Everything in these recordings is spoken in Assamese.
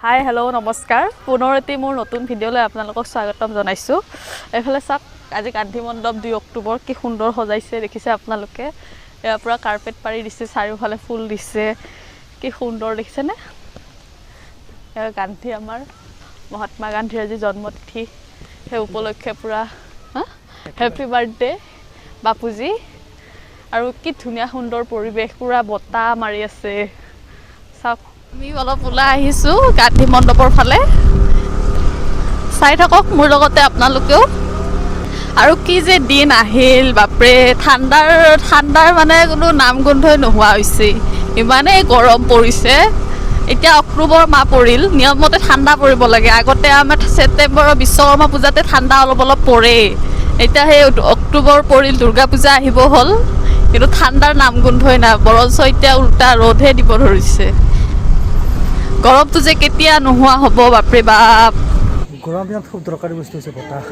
হাই হেল্ল' নমস্কাৰ পুনৰ এটি মোৰ নতুন ভিডিঅ'লৈ আপোনালোকক স্বাগতম জনাইছোঁ। এইফালে চাওক আজি গান্ধী মণ্ডপ 2 অক্টোবৰ কি সুন্দৰ সজাইছে দেখিছে আপোনালোকে। ইয়াৰ পৰা কাৰ্পেট পাৰি দিছে, চাৰিওফালে ফুল দিছে, কি সুন্দৰ দেখিছেনে। গান্ধী আমাৰ মহাত্মা গান্ধীৰ আজি জন্মতিথি, সেই উপলক্ষে পুৰা হেপী বাৰ্থডে বাপুজি। আৰু কি ধুনীয়া সুন্দৰ পৰিৱেশ, পুৰা বতাহ মাৰি আছে। চাওক আমি অলপ ওলাই আহিছোঁ গান্ধী মণ্ডপৰ ফালে, চাই থাকক মোৰ লগতে আপোনালোকেও। আৰু কি যে দিন আহিল বাপৰে, ঠাণ্ডাৰ মানে কোনো নাম গোন্ধই নোহোৱা হৈছে, ইমানেই গৰম পৰিছে। এতিয়া অক্টোবৰ মাহ পৰিল, নিয়মমতে ঠাণ্ডা পৰিব লাগে। আগতে আমাৰ ছেপ্টেম্বৰৰ বিশ্বকৰ্মা পূজাতে ঠাণ্ডা অলপ পৰে, এতিয়া সেই অক্টোবৰ পৰিল, দুৰ্গা পূজা আহিব হ'ল, কিন্তু ঠাণ্ডাৰ নাম গোন্ধই নাই, বৰঞ্চ এতিয়া উল্টা ৰ'দহে দিব ধৰিছে। গৰমটো যে কেতিয়া নোহোৱা হ'ব বাপৰে বাপ। গৰম দিনত খুব দৰকাৰী বস্তু হৈছে বতাহ,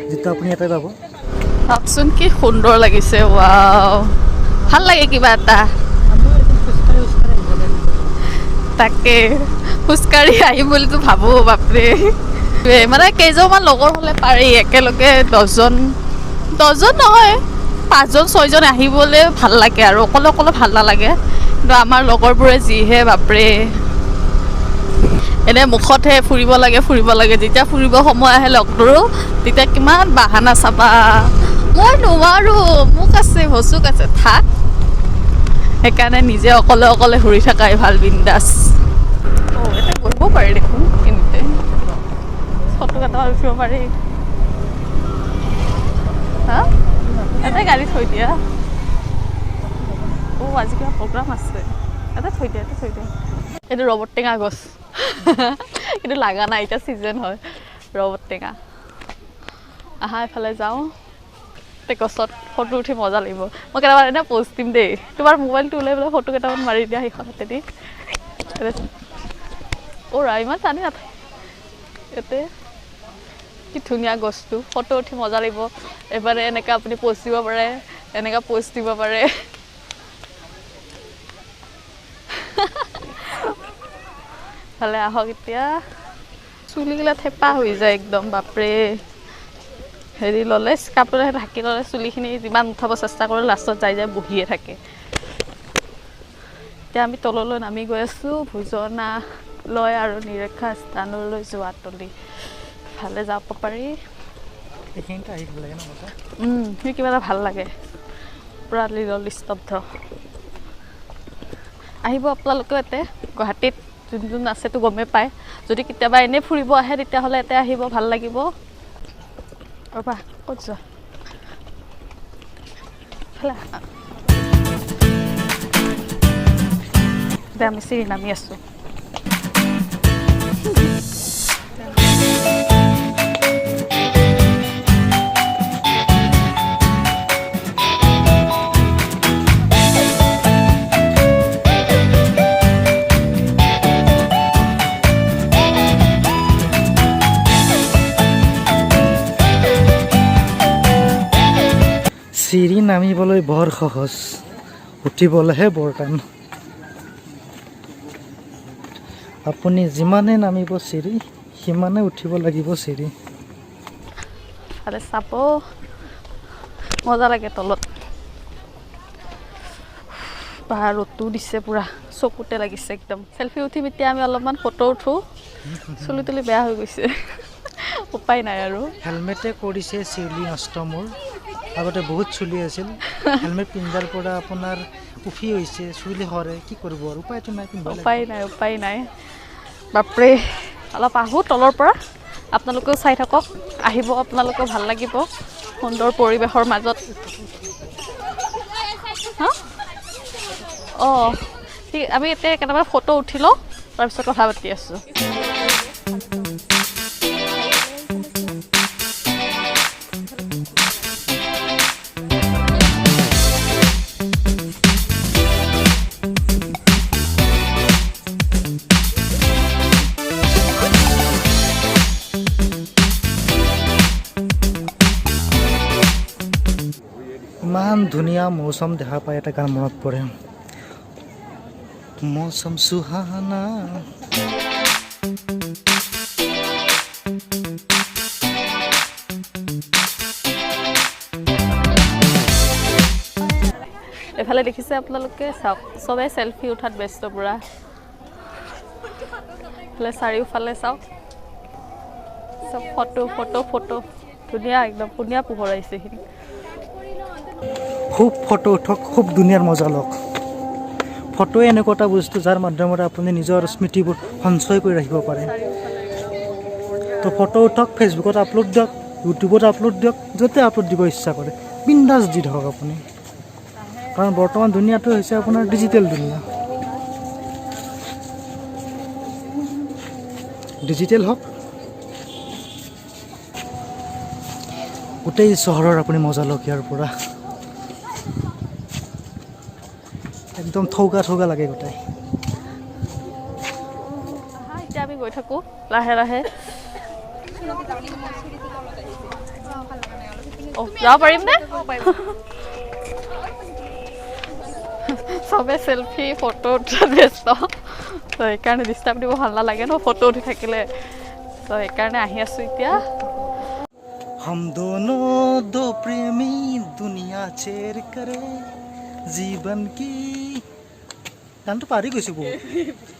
যিটো আপুনি ইয়াতে পাব। চাওকচোন কি সুন্দৰ লাগিছে, ৱাও, ভাল লাগে কিবা এটা। তাকে খোজকাঢ়ি আহিম বুলিতো ভাবোঁ বাপৰে। মানে কেইজনমান লগৰ হ'লে পাৰি একেলগে, 10জন নহয় 5জন 6জন আহিবলৈ ভাল লাগে, আৰু অকলে ভাল নালাগে। কিন্তু আমাৰ লগৰবোৰে যিহে বাপৰে, এনে মুখতহে ফুৰিব লাগে, যেতিয়া ফুৰিব সময় আহে লগ ধৰোঁ তেতিয়া কিমান বাহানা চাবা, মই নোৱাৰোঁ, মোক আছে ভচুক আছে, থাক। সেইকাৰণে নিজে অকলে ঘূৰি থকাই ভাল, বিন্দাছ। এতিয়া বহিব পাৰি দেখোন, এনেতে ফটো কেইটামান উঠিব পাৰি। হা ইয়াতে গাড়ী থৈ দিয়া। আজি কিবা প্ৰগ্ৰাম আছে, এটা থৈ দিয়া। এইটো ৰবট টেঙা গছ কিন্তু লাগা নাই, এতিয়া ছিজন হয় ৰবট টেঙা। আহা এফালে যাওঁ, গছত ফটো উঠি মজা লাগিব। মই কেইটামান এনে পষ্ট দিম দেই, তোমাৰ মোবাইলটো ওলাই পেলাই ফটো কেইটামান মাৰি দিয়া সেইখন হাতেদি। ইমান টানি নাথাকে, ইয়াতে কি ধুনীয়া গছটো, ফটো উঠি মজা লাগিব। এবাৰে এনেকৈ আপুনি পষ্ট দিব পাৰে, এনেকৈ পষ্ট দিব পাৰে। ভালে আহক। এতিয়া চুলিগিলা থেপা হৈ যায় একদম বাপৰে, হেৰি ল'লে কাপোৰে ঢাকি ল'লে চুলিখিনি যিমান উঠাব চেষ্টা কৰে লাষ্টত যাই বহিয়ে থাকে। এতিয়া আমি তললৈ নামি গৈ আছোঁ, ভোজনা লয় আৰু নিৰীক্ষা স্থানলৈ যোৱাতলি ভালে যাব পাৰি। এইখিনিতে আহি ভাল লাগে ন, সেই কিবা এটা ভাল লাগে, পূৰা নিস্তব্ধ। আহিব আপোনালোকেও ইয়াতে, গুৱাহাটীত যোন আছেতো গমেই পায়। যদি কেতিয়াবা এনেই ফুৰিব আহে তেতিয়াহ'লে ইয়াতে আহিব, ভাল লাগিব। ৰ'বা ক'ত যোৱা, এতিয়া আমি চিৰি নামি আছোঁ। চিৰি নামিবলৈ বৰ সহজ, উঠিবলৈহে বৰ টান। আপুনি যিমানে নামিব চিৰি, সিমানে উঠিব লাগিব চিৰি। ভালে চাব মজা লাগে তলত, ৰ'দটো দিছে পুৰা, চকুতে লাগিছে একদম। চেল্ফি উঠিম এতিয়া আমি, অলপমান ফটো উঠোঁ। চুলি তুলি বেয়া হৈ গৈছে, উপায় নাই আৰু। হেলমেটে কৰিছে চুলি নষ্ট মোৰ। আগতে বহুত চুলি আছিল, হেলমেট পিন্ধাৰ পৰা আপোনাৰ উফি হৈছে, চুলি সৰে, কি কৰিব আৰু উপায়টো নাই, উপায় নাই বাপৰে। অলপ আহোঁ তলৰ পৰা, আপোনালোকেও চাই থাকক, আহিব আপোনালোকেও, ভাল লাগিব সুন্দৰ পৰিৱেশৰ মাজত। ঠিক, আমি এতিয়া কেইটামান ফটো উঠি লওঁ, তাৰপিছত কথা পাতি আছোঁ। ইমান ধুনীয়া মৌচম দেখা পাই এটা গান মনত পৰে, মৌচম সুহানা। ইফালে দেখিছে আপোনালোকে চাওক চবে সেলফি উঠাত ব্যস্ত পুৰা ইফালে চাৰিওফালে চাওক সব ফটো ফটো ফটো ধুনীয়া একদম ধুনীয়া পোহৰ আহিছে এইখিনি খুব ফটো উঠক খুব দুনিয়াৰ মজা লওক ফটোৱে এনেকুৱা এটা বস্তু যাৰ মাধ্যমত আপুনি নিজৰ স্মৃতিবোৰ সঞ্চয় কৰি ৰাখিব পাৰে তো ফটো উঠক ফেচবুকত আপলোড দিয়ক ইউটিউবত আপলোড দিয়ক য'তে আপলোড দিব ইচ্ছা কৰে বিন্দাছ দি থাকক আপুনি কাৰণ বৰ্তমান দুনিয়াটো হৈছে আপোনাৰ ডিজিটেল দুনিয়া ডিজিটেল হওক গোটেই চহৰৰ আপুনি মজা লওক ইয়াৰ পৰা একদম থৌগা থৌগা লাগে গোটেই এতিয়া আমি গৈ থাকোঁ লাহে লাহে যাব পাৰিম নে চবে সেলফি ফটো উঠাত ব্যস্ত তো সেইকাৰণে ডিষ্টাৰ্ব দিব ভাল নালাগে ন ফটো উঠি থাকিলে তো সেইকাৰণে আহি আছোঁ এতিয়া हम दोनों दो प्रेमी दुनिया चेर करे जीवन की গানটো পাৰি গৈছোঁ বহুত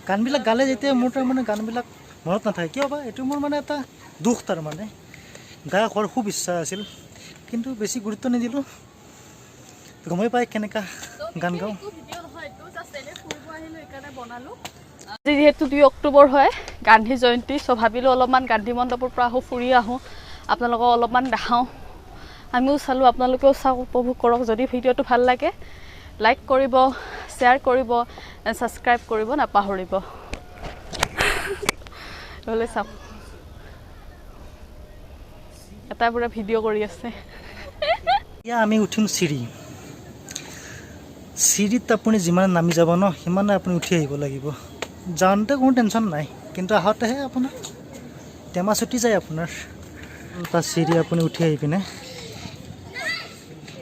গানবিলাক গালে যেতিয়া মোৰ তাৰমানে গানবিলাক মনত নাথাকে কিয় বা এইটো মোৰ মানে এটা দুখ তাৰমানে গায়ক হোৱাৰ খুব ইচ্ছা আছিল কিন্তু বেছি গুৰুত্ব নিদিলোঁ গমেই পাই কেনেকুৱা গান গাওঁ যিহেতু 2 অক্টোবৰ হয় গান্ধী জয়ন্তী চ' ভাবিলোঁ অলপমান গান্ধী মণ্ডপৰ পৰা ফুৰি আহোঁ আপোনালোকক অলপমান দেখাওঁ আমিও চালোঁ আপোনালোকেও চাওক উপভোগ কৰক যদি ভিডিঅ'টো ভাল লাগে লাইক কৰিব শ্বেয়াৰ কৰিব ছাবস্ক্ৰাইব কৰিব নাপাহৰিব হ'লে চাওক এটা পুৰা ভিডিঅ' কৰি আছে এতিয়া আমি উঠিম চিৰিত আপুনি যিমান নামি যাব ন সিমানে আপুনি উঠি আহিব লাগিব যাওঁতে কোনো টেনশ্যন নাই কিন্তু আহোঁতেহে আপোনাৰ টেমা ছুটি যায় আপোনাৰ এটা চিৰি আপুনি উঠি আহি পিনে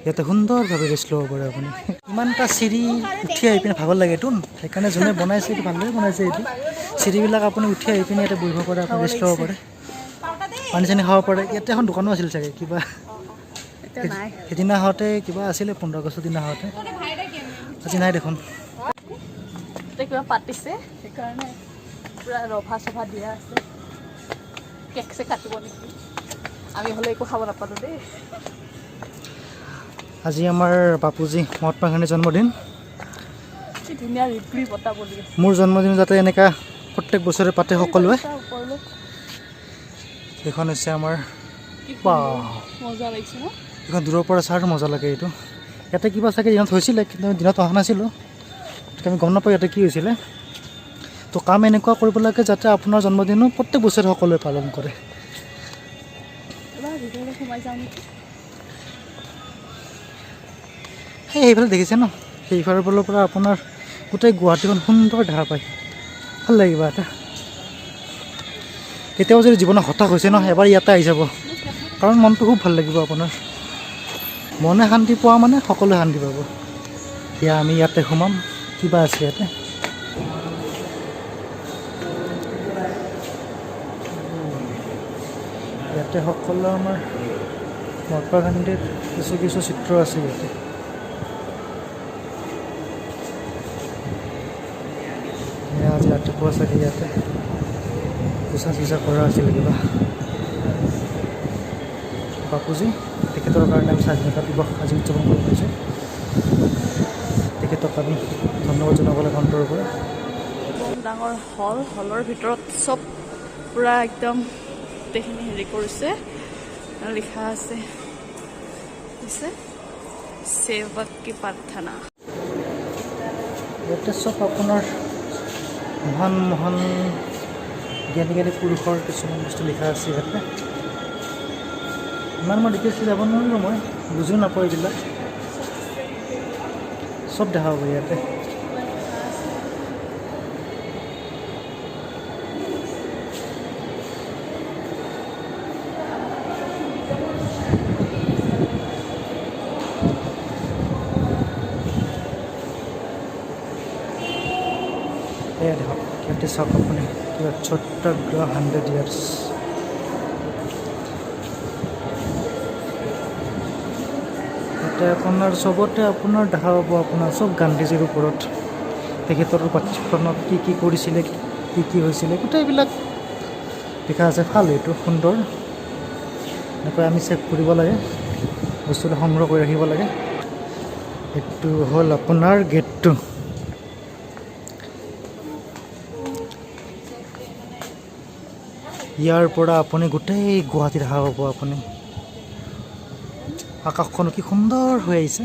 ইয়াতে সুন্দৰভাৱে ৰেষ্ট ল'ব পাৰে আপুনি ইমান এটা চিৰি উঠি আহি পিনে ভাগৰ লাগেতো সেইকাৰণে যোনে বনাইছে এইটো ভালদৰে বনাইছে এইটো চিৰিবিলাক আপুনি উঠি আহি পিনে ইয়াতে বহিব পাৰে আপুনি ৰেষ্ট ল'ব পাৰে পানী চানী খাব পাৰে ইয়াতে এখন দোকানো আছিল চাগে কিবা সেইদিনা আহোঁতে কিবা আছিলে 15 আগষ্টৰ দিনা আহোঁতে আজি নাই দেখোন কিবা পাতিছে সেইকাৰণে পুৰা ৰভা চভা দিয়া আছে কেক চেক কাটিব নেকি আমি হ'লে একো খাব নাপালোঁ দেই আজি আমাৰ বাপুজী মহাত্মা গান্ধীৰ জন্মদিন কি ধুনীয়া ৰিপ্ৰি বতা বলি আছে মোৰ জন্মদিন যাতে এনেকুৱা প্ৰত্যেক বছৰে পাতে সকলোৱে এইখন হৈছে আমাৰ মজা লাগিছে ন এইখন দূৰৰ পৰা চাই মজা লাগে এইটো ইয়াতে কিবা চাগে দিনত হৈছিলে কিন্তু দিনত অহা নাছিলোঁ আমি গম নাপাওঁ ইয়াতে কি হৈছিলে তো কাম এনেকুৱা কৰিব লাগে যাতে আপোনাৰ জন্মদিনো প্ৰত্যেক বছৰে সকলোৱে পালন কৰে সেইফালে দেখিছে ন সেইফালৰ ফালৰ পৰা আপোনাৰ গোটেই গুৱাহাটীখন সুন্দৰ দেখা পায় ভাল লাগিব এটা কেতিয়াও যদি জীৱনত হতাশ হৈছে ন এবাৰ ইয়াতে আহি যাব কাৰণ মনটো খুব ভাল লাগিব আপোনাৰ মনে শান্তি পোৱা মানে সকলোৱে শান্তি পাব এতিয়া আমি ইয়াতে সোমাম কিবা আছে ইয়াতে ইয়াতে সকলো আমাৰ মহাত্মা গান্ধীৰ কিছু কিছু চিত্ৰ আছে ইয়াতে আজি ৰাতিপুৱা চাগে ইয়াতে পূজা চূজা কৰা আছিল কিবা বাপুজী তেখেতৰ কাৰণে আমি স্বাধীনতা দিৱস আজি উদযাপন কৰি পাইছোঁ তেখেতক আমি ধন্যবাদ জনাব লাগে অন্তৰৰ পৰা ডাঙৰ হলৰ ভিতৰত চব পুৰা একদম গোটেইখিনি হেৰি কৰিছে লিখা আছে সেৱক কি প্ৰাৰ্থনা ইয়াতে চব আপোনাৰ মহান মহান জ্ঞানী জ্ঞানী পুৰুষৰ কিছুমান বস্তু লিখা আছে ইয়াতে ইমান মই ডিটেইলছ যাব নোৱাৰিলোঁ মই বুজিও নাপাওঁ এইবিলাক চব দেখা পাব ইয়াতে এয়া দেখক ইয়াতে চাওক আপুনি কিবা সত্যাগ্ৰহ 100 years ইয়াতে ইয়াতে আপোনাৰ চবতে আপোনাৰ দেখা পাব আপোনাৰ চব গান্ধীজীৰ ওপৰত তেখেতৰ বাচনত কি কৰিছিলে কি হৈছিলে গোটেইবিলাক দেখা আছে। ভাল এইটো সুন্দৰ, এনেকৈ আমি চেভ কৰিব লাগে, বস্তুটো সংগ্ৰহ কৰি ৰাখিব লাগে। এইটো হ'ল আপোনাৰ গেটটো। ইয়াৰ পৰা আপুনি গোটেই গুৱাহাটী দেখা পাব। আপুনি আকাশখনো কি সুন্দৰ হৈ আহিছে,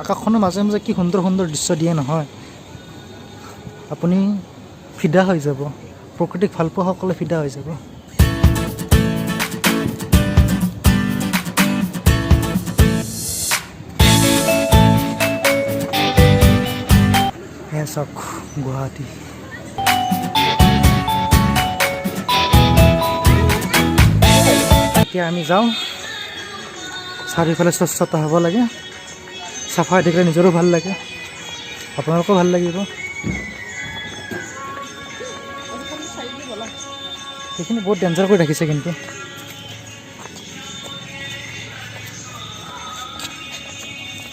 আকাশখনৰ মাজে মাজে কি সুন্দৰ সুন্দৰ দৃশ্য দিয়ে নহয়, আপুনি ফিদা হৈ যাব, প্ৰকৃতিক ভাল পোৱা সকলে ফিদা হৈ যাব। এয়া চাওক গুৱাহাটী। এতিয়া আমি যাওঁ, চাৰিওফালে স্বচ্ছতা হ'ব লাগে, চাফা হৈ থাকিলে নিজৰো ভাল লাগে, আপোনালোকেও ভাল লাগিব। সেইখিনি বহুত ডেঞ্জাৰ কৰি ৰাখিছে কিন্তু।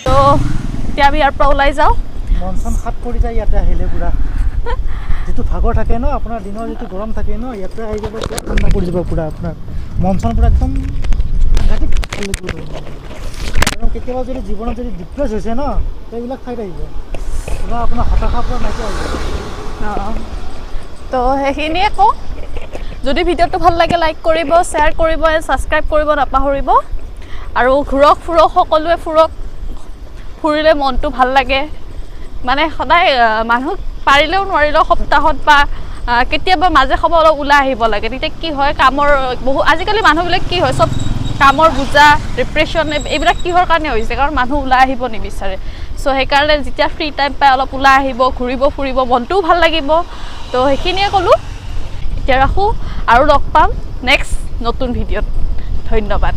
তো এতিয়া আমি ইয়াৰ পৰা ওলাই যাওঁ। মন চন সাত পৰি যায় ইয়াতে আহিলে পুৰা। যিটো ভাগৰ থাকে ন, আপোনাৰ দিনৰ যিটো গৰম থাকে ন, ইয়াতে আহি যাব পুৰা ঠাণ্ডা পৰি যাব পুৰা। আপোনাৰ মন চন পুৰা একদম সাংঘাতিক ভাল লাগিব। কাৰণ কেতিয়াবা যদি জীৱনত যদি ডিপ্ৰেছ হৈছে ন, সেইবিলাক ঠাইত আহিব পুৰা আপোনাৰ হতাশাৰ পৰা নাইকিয়া হৈ যাব। তো সেইখিনিয়ে কওঁ, যদি ভিডিঅ'টো ভাল লাগে লাইক কৰিব, শ্বেয়াৰ কৰিব, ছাবস্ক্ৰাইব কৰিব নাপাহৰিব। আৰু ঘূৰক ফুৰক, সকলোৱে ফুৰক, ফুৰিলে মনটো ভাল লাগে। মানে সদায় মানুহ পাৰিলেও নোৱাৰিলেও সপ্তাহত বা কেতিয়াবা মাজে সময়ে অলপ ওলাই আহিব লাগে। তেতিয়া কি হয়, কামৰ আজিকালি মানুহবিলাক কি হয়, চব কামৰ বোজা, ডিপ্ৰেশ্যন এইবিলাক কিহৰ কাৰণে হৈছে, কাৰণ মানুহ ওলাই আহিব নিবিচাৰে। চ' সেইকাৰণে যেতিয়া ফ্ৰী টাইম পাই অলপ ওলাই আহিব, ঘূৰিব ফুৰিব, মনটোও ভাল লাগিব। তো সেইখিনিয়ে ক'লোঁ, এতিয়া ৰাখোঁ, আৰু লগ পাম নেক্সট নতুন ভিডিঅ'ত। ধন্যবাদ।